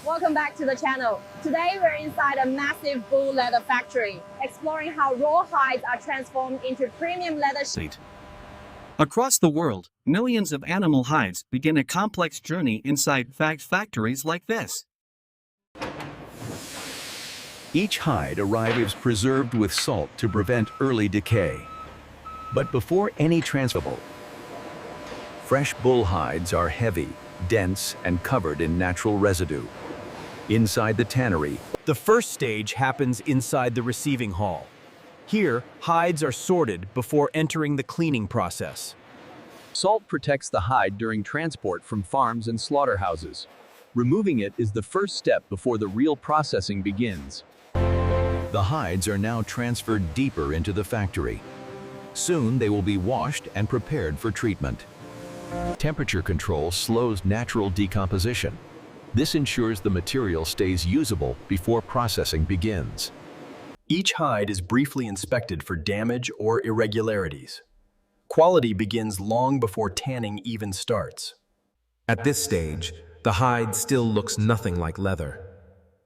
Welcome back to the channel. Today we're inside a massive bull leather factory, exploring how raw hides are transformed into premium leather sheet. Across the world, millions of animal hides begin a complex journey inside factories like this. Each hide arrives preserved with salt to prevent early decay. But before any transferable, fresh bull hides are heavy, dense, and covered in natural residue. Inside the tannery, the first stage happens inside the receiving hall. Here, hides are sorted before entering the cleaning process. Salt protects the hide during transport from farms and slaughterhouses. Removing it is the first step before the real processing begins. the hides are now transferred deeper into the factory. Soon they will be washed and prepared for treatment. Temperature control slows natural decomposition. This ensures the material stays usable before processing begins. Each hide is briefly inspected for damage or irregularities. Quality begins long before tanning even starts. At this stage, the hide still looks nothing like leather.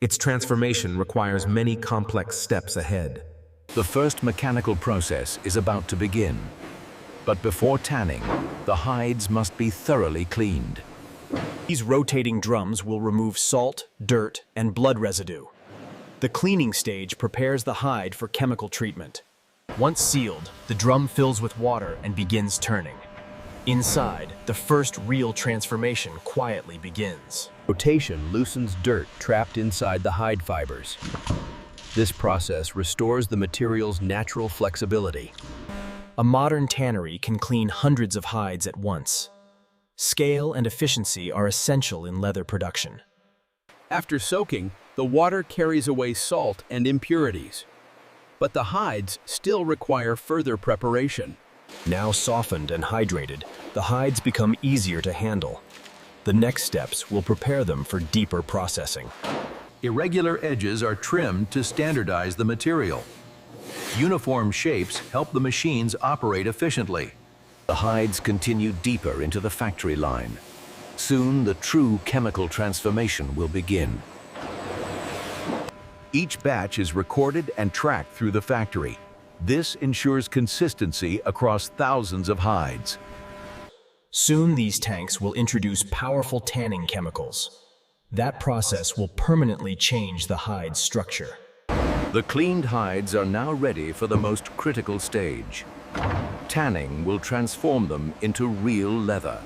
Its transformation requires many complex steps ahead. The first mechanical process is about to begin. But before tanning, the hides must be thoroughly cleaned. These rotating drums will remove salt, dirt, and blood residue. The cleaning stage prepares the hide for chemical treatment. Once sealed, the drum fills with water and begins turning. Inside, the first real transformation quietly begins. Rotation loosens dirt trapped inside the hide fibers. This process restores the material's natural flexibility. A modern tannery can clean hundreds of hides at once. Scale and efficiency are essential in leather production. After soaking, the water carries away salt and impurities. But the hides still require further preparation. Now softened and hydrated, the hides become easier to handle. The next steps will prepare them for deeper processing. Irregular edges are trimmed to standardize the material. Uniform shapes help the machines operate efficiently. The hides continue deeper into the factory line. Soon, the true chemical transformation will begin. Each batch is recorded and tracked through the factory. This ensures consistency across thousands of hides. Soon, these tanks will introduce powerful tanning chemicals. That process will permanently change the hide's structure. The cleaned hides are now ready for the most critical stage. Tanning will transform them into real leather.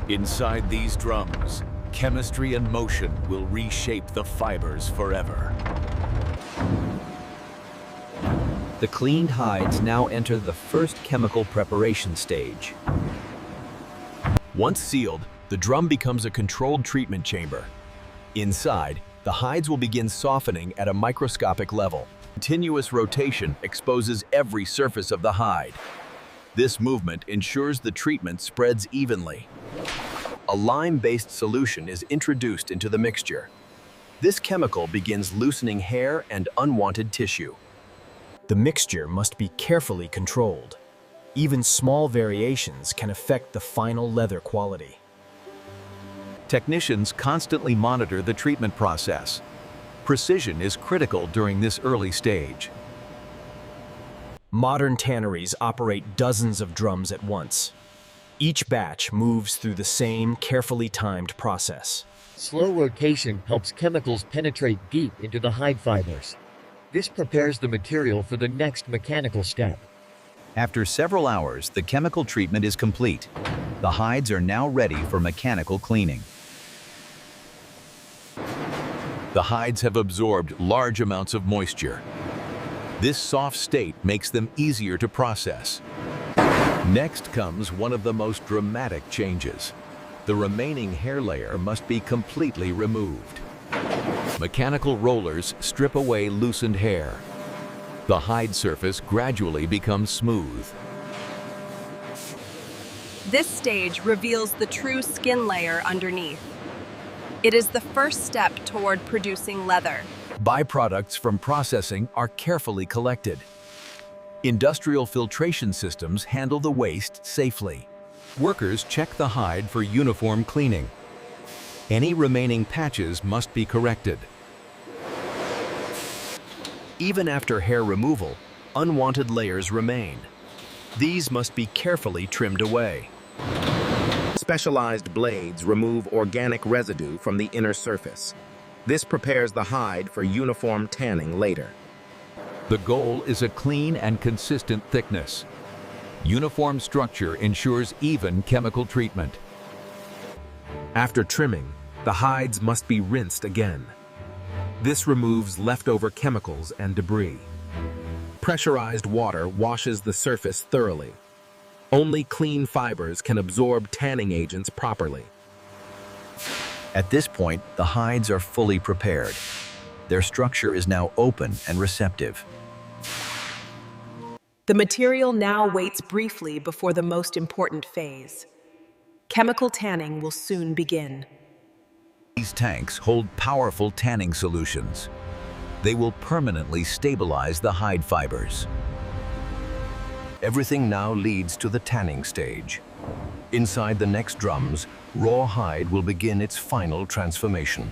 Inside these drums, chemistry and motion will reshape the fibers forever. The cleaned hides now enter the first chemical preparation stage. Once sealed, the drum becomes a controlled treatment chamber. Inside, the hides will begin softening at a microscopic level. Continuous rotation exposes every surface of the hide. This movement ensures the treatment spreads evenly. A lime-based solution is introduced into the mixture. This chemical begins loosening hair and unwanted tissue. The mixture must be carefully controlled. Even small variations can affect the final leather quality. Technicians constantly monitor the treatment process. Precision is critical during this early stage. Modern tanneries operate dozens of drums at once. Each batch moves through the same carefully timed process. Slow rotation helps chemicals penetrate deep into the hide fibers. This prepares the material for the next mechanical step. After several hours, the chemical treatment is complete. The hides are now ready for mechanical cleaning. The hides have absorbed large amounts of moisture. This soft state makes them easier to process. Next comes one of the most dramatic changes. The remaining hair layer must be completely removed. Mechanical rollers strip away loosened hair. The hide surface gradually becomes smooth. This stage reveals the true skin layer underneath. It is the first step toward producing leather. Byproducts from processing are carefully collected. Industrial filtration systems handle the waste safely. Workers check the hide for uniform cleaning. Any remaining patches must be corrected. Even after hair removal, unwanted layers remain. These must be carefully trimmed away. Specialized blades remove organic residue from the inner surface. This prepares the hide for uniform tanning later. The goal is a clean and consistent thickness. Uniform structure ensures even chemical treatment. After trimming, the hides must be rinsed again. This removes leftover chemicals and debris. Pressurized water washes the surface thoroughly. Only clean fibers can absorb tanning agents properly. At this point, the hides are fully prepared. Their structure is now open and receptive. The material now waits briefly before the most important phase. Chemical tanning will soon begin. These tanks hold powerful tanning solutions. They will permanently stabilize the hide fibers. Everything now leads to the tanning stage. Inside the next drums, raw hide will begin its final transformation.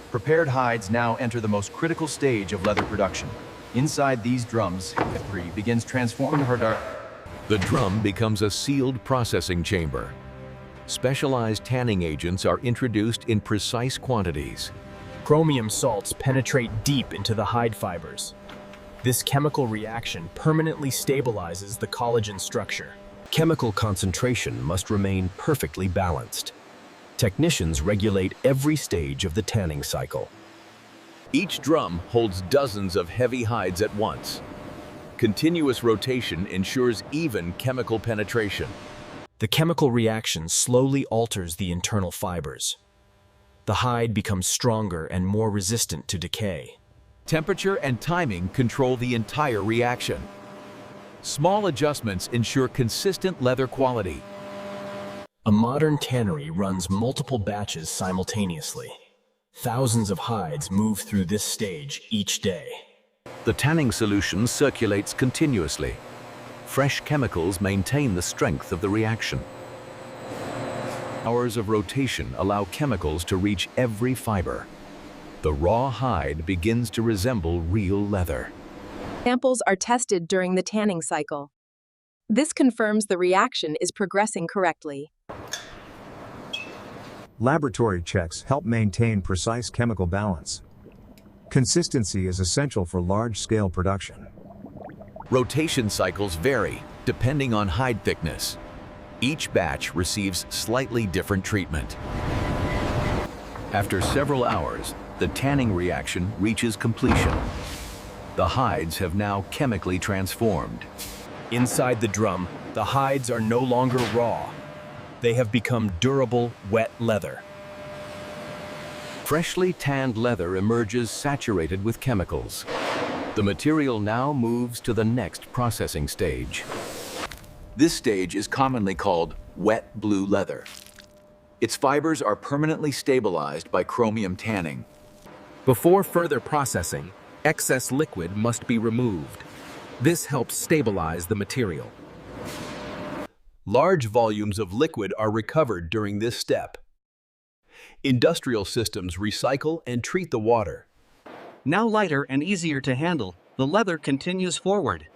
Prepared hides now enter the most critical stage of leather production. Inside these drums, tannery begins transforming her. The drum becomes a sealed processing chamber. Specialized tanning agents are introduced in precise quantities. Chromium salts penetrate deep into the hide fibers. This chemical reaction permanently stabilizes the collagen structure. Chemical concentration must remain perfectly balanced. Technicians regulate every stage of the tanning cycle. Each drum holds dozens of heavy hides at once. Continuous rotation ensures even chemical penetration. The chemical reaction slowly alters the internal fibers. The hide becomes stronger and more resistant to decay. Temperature and timing control the entire reaction. Small adjustments ensure consistent leather quality. A modern tannery runs multiple batches simultaneously. Thousands of hides move through this stage each day. The tanning solution circulates continuously. Fresh chemicals maintain the strength of the reaction. Hours of rotation allow chemicals to reach every fiber. The raw hide begins to resemble real leather. Samples are tested during the tanning cycle. This confirms the reaction is progressing correctly. Laboratory checks help maintain precise chemical balance. Consistency is essential for large-scale production. Rotation cycles vary depending on hide thickness. Each batch receives slightly different treatment. After several hours, the tanning reaction reaches completion. The hides have now chemically transformed. Inside the drum, the hides are no longer raw. They have become durable, wet leather. Freshly tanned leather emerges saturated with chemicals. The material now moves to the next processing stage. This stage is commonly called wet blue leather. Its fibers are permanently stabilized by chromium tanning. Before further processing, excess liquid must be removed. This helps stabilize the material. Large volumes of liquid are recovered during this step. Industrial systems recycle and treat the water. Now lighter and easier to handle, the leather continues forward.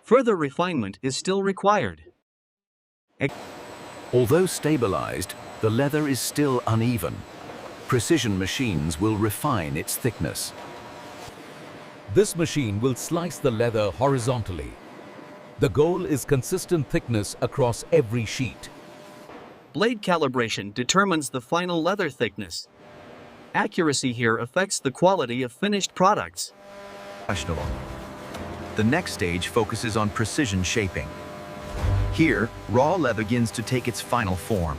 Further refinement is still required. Although stabilized, the leather is still uneven. Precision machines will refine its thickness. This machine will slice the leather horizontally. The goal is consistent thickness across every sheet. Blade calibration determines the final leather thickness. Accuracy here affects the quality of finished products. Questionable. The next stage focuses on precision shaping. Here, raw leather begins to take its final form.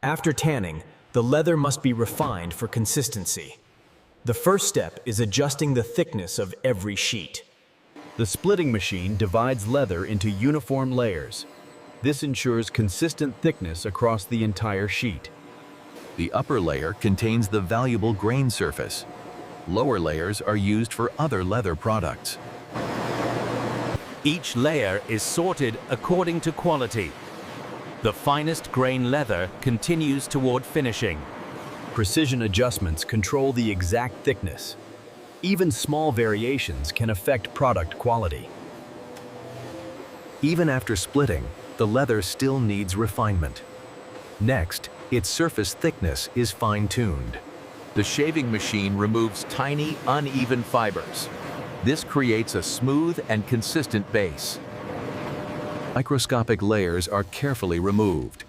After tanning, the leather must be refined for consistency. The first step is adjusting the thickness of every sheet. The splitting machine divides leather into uniform layers. This ensures consistent thickness across the entire sheet. The upper layer contains the valuable grain surface. Lower layers are used for other leather products. Each layer is sorted according to quality. The finest grain leather continues toward finishing. Precision adjustments control the exact thickness. Even small variations can affect product quality. Even after splitting, the leather still needs refinement. Next, its surface thickness is fine-tuned. The shaving machine removes tiny, uneven fibers. This creates a smooth and consistent base. Microscopic layers are carefully removed.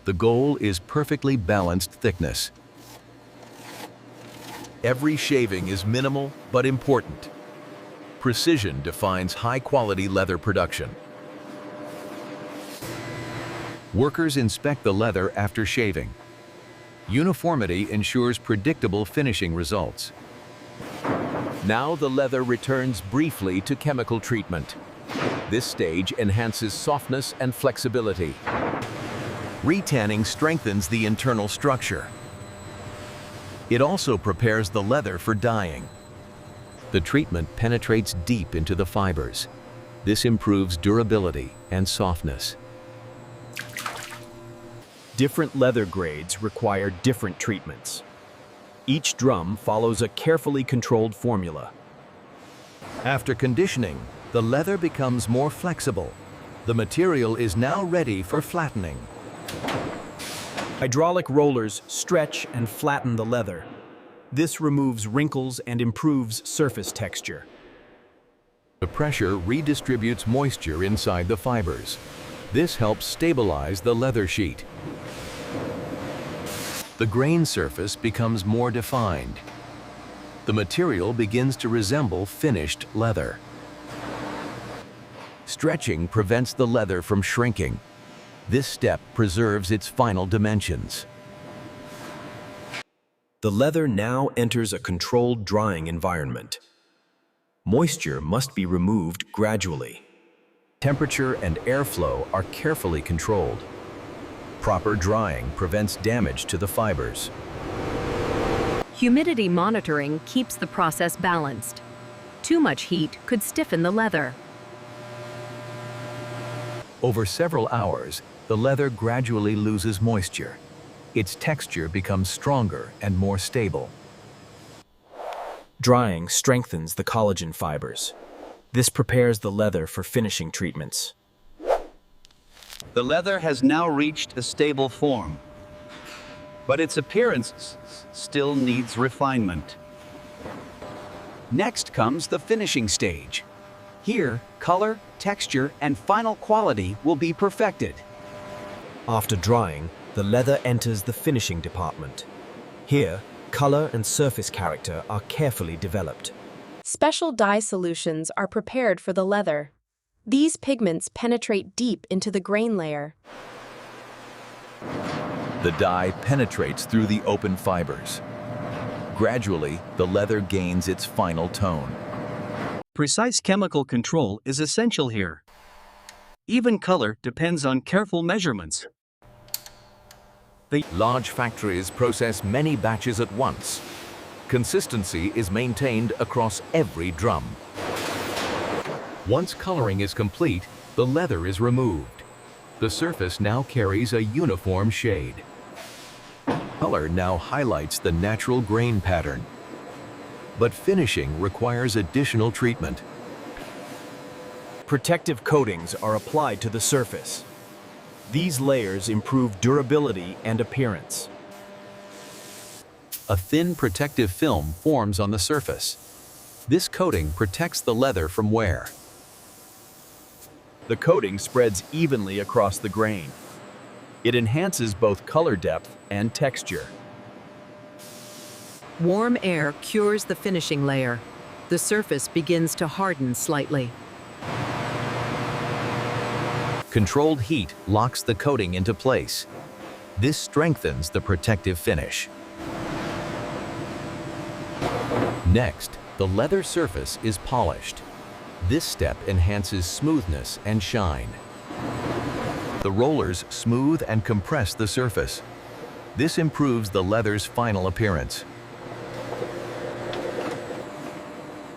The goal is perfectly balanced thickness. Every shaving is minimal but important. Precision defines high-quality leather production. Workers inspect the leather after shaving. Uniformity ensures predictable finishing results. Now the leather returns briefly to chemical treatment. This stage enhances softness and flexibility. Retanning strengthens the internal structure. It also prepares the leather for dyeing. The treatment penetrates deep into the fibers. This improves durability and softness. Different leather grades require different treatments. Each drum follows a carefully controlled formula. After conditioning, the leather becomes more flexible. The material is now ready for flattening. Hydraulic rollers stretch and flatten the leather. This removes wrinkles and improves surface texture. The pressure redistributes moisture inside the fibers. This helps stabilize the leather sheet. The grain surface becomes more defined. The material begins to resemble finished leather. Stretching prevents the leather from shrinking. This step preserves its final dimensions. The leather now enters a controlled drying environment. Moisture must be removed gradually. Temperature and airflow are carefully controlled. Proper drying prevents damage to the fibers. Humidity monitoring keeps the process balanced. Too much heat could stiffen the leather. Over several hours, the leather gradually loses moisture. Its texture becomes stronger and more stable. Drying strengthens the collagen fibers. This prepares the leather for finishing treatments. The leather has now reached a stable form, but its appearance still needs refinement. Next comes the finishing stage. Here, color, texture, and final quality will be perfected. After drying, the leather enters the finishing department. Here, color and surface character are carefully developed. Special dye solutions are prepared for the leather. These pigments penetrate deep into the grain layer. The dye penetrates through the open fibers. Gradually, the leather gains its final tone. Precise chemical control is essential here. Even color depends on careful measurements. The large factories process many batches at once. Consistency is maintained across every drum. Once coloring is complete, the leather is removed. The surface now carries a uniform shade. Color now highlights the natural grain pattern. But finishing requires additional treatment. Protective coatings are applied to the surface. These layers improve durability and appearance. A thin protective film forms on the surface. This coating protects the leather from wear. The coating spreads evenly across the grain. It enhances both color depth and texture. Warm air cures the finishing layer. The surface begins to harden slightly. Controlled heat locks the coating into place. This strengthens the protective finish. Next, the leather surface is polished. This step enhances smoothness and shine. The rollers smooth and compress the surface. This improves the leather's final appearance.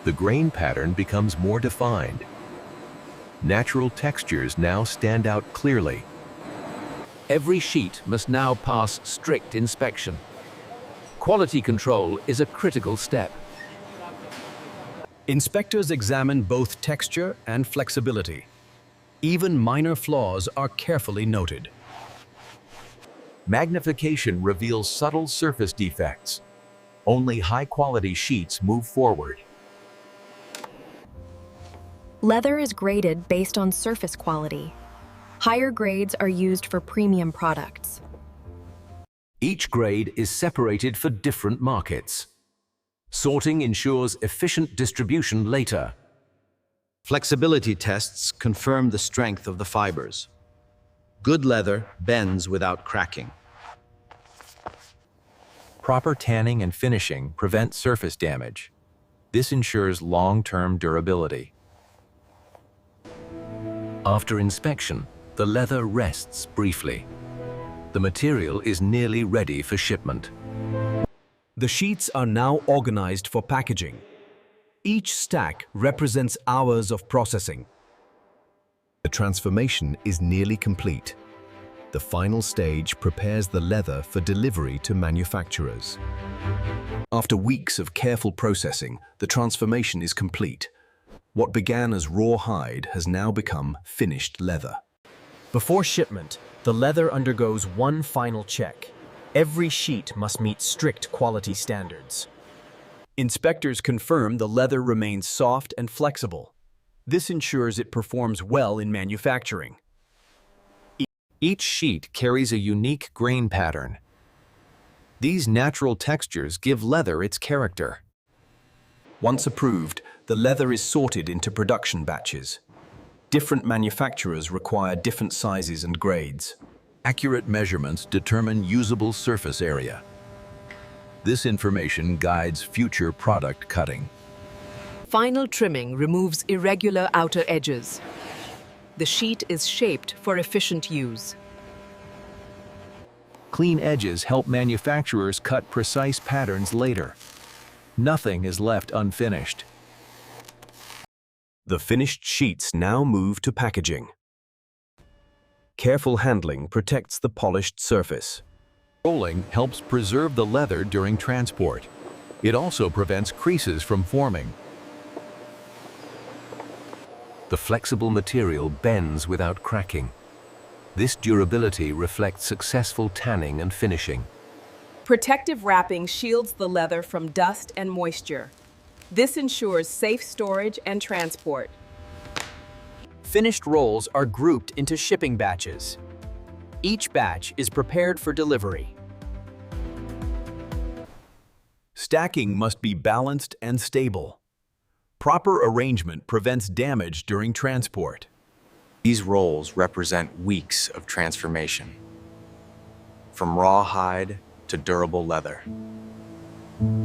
The grain pattern becomes more defined. Natural textures now stand out clearly. Every sheet must now pass strict inspection. Quality control is a critical step. Inspectors examine both texture and flexibility. Even minor flaws are carefully noted. Magnification reveals subtle surface defects. Only high-quality sheets move forward. Leather is graded based on surface quality. Higher grades are used for premium products. Each grade is separated for different markets. Sorting ensures efficient distribution later. Flexibility tests confirm the strength of the fibers. Good leather bends without cracking. Proper tanning and finishing prevent surface damage. This ensures long-term durability. After inspection, the leather rests briefly. The material is nearly ready for shipment. The sheets are now organized for packaging. Each stack represents hours of processing. The transformation is nearly complete. The final stage prepares the leather for delivery to manufacturers. After weeks of careful processing, the transformation is complete. What began as raw hide has now become finished leather. Before shipment, the leather undergoes one final check. Every sheet must meet strict quality standards. Inspectors confirm the leather remains soft and flexible. This ensures it performs well in manufacturing. Each sheet carries a unique grain pattern. These natural textures give leather its character. Once approved, the leather is sorted into production batches. Different manufacturers require different sizes and grades. Accurate measurements determine usable surface area. This information guides future product cutting. Final trimming removes irregular outer edges. The sheet is shaped for efficient use. Clean edges help manufacturers cut precise patterns later. Nothing is left unfinished. The finished sheets now move to packaging. Careful handling protects the polished surface. Rolling helps preserve the leather during transport. It also prevents creases from forming. The flexible material bends without cracking. This durability reflects successful tanning and finishing. Protective wrapping shields the leather from dust and moisture. This ensures safe storage and transport. Finished rolls are grouped into shipping batches. Each batch is prepared for delivery. Stacking must be balanced and stable. Proper arrangement prevents damage during transport. These rolls represent weeks of transformation, from raw hide to durable leather.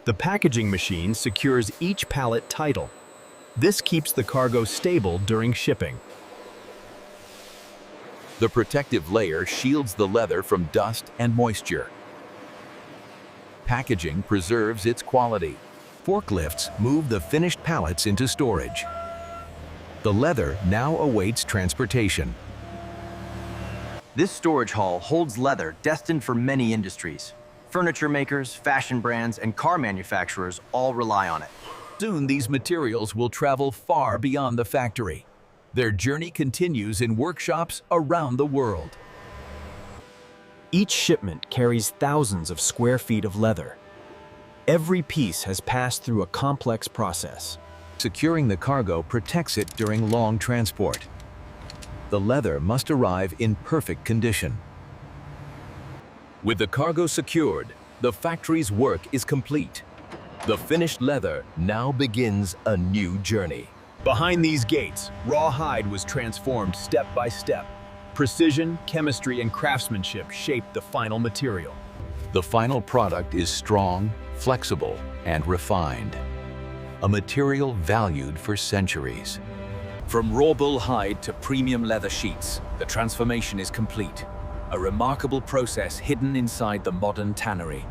The packaging machine secures each pallet title. This keeps the cargo stable during shipping. The protective layer shields the leather from dust and moisture. Packaging preserves its quality. Forklifts move the finished pallets into storage. The leather now awaits transportation. This storage hall holds leather destined for many industries. Furniture makers, fashion brands, and car manufacturers all rely on it. Soon these materials will travel far beyond the factory. Their journey continues in workshops around the world. Each shipment carries thousands of square feet of leather. Every piece has passed through a complex process. Securing the cargo protects it during long transport. The leather must arrive in perfect condition. With the cargo secured, the factory's work is complete. The finished leather now begins a new journey. Behind these gates, raw hide was transformed step by step. Precision, chemistry, and craftsmanship shaped the final material. The final product is strong, flexible, and refined. A material valued for centuries. From raw bull hide to premium leather sheets, the transformation is complete. A remarkable process hidden inside the modern tannery.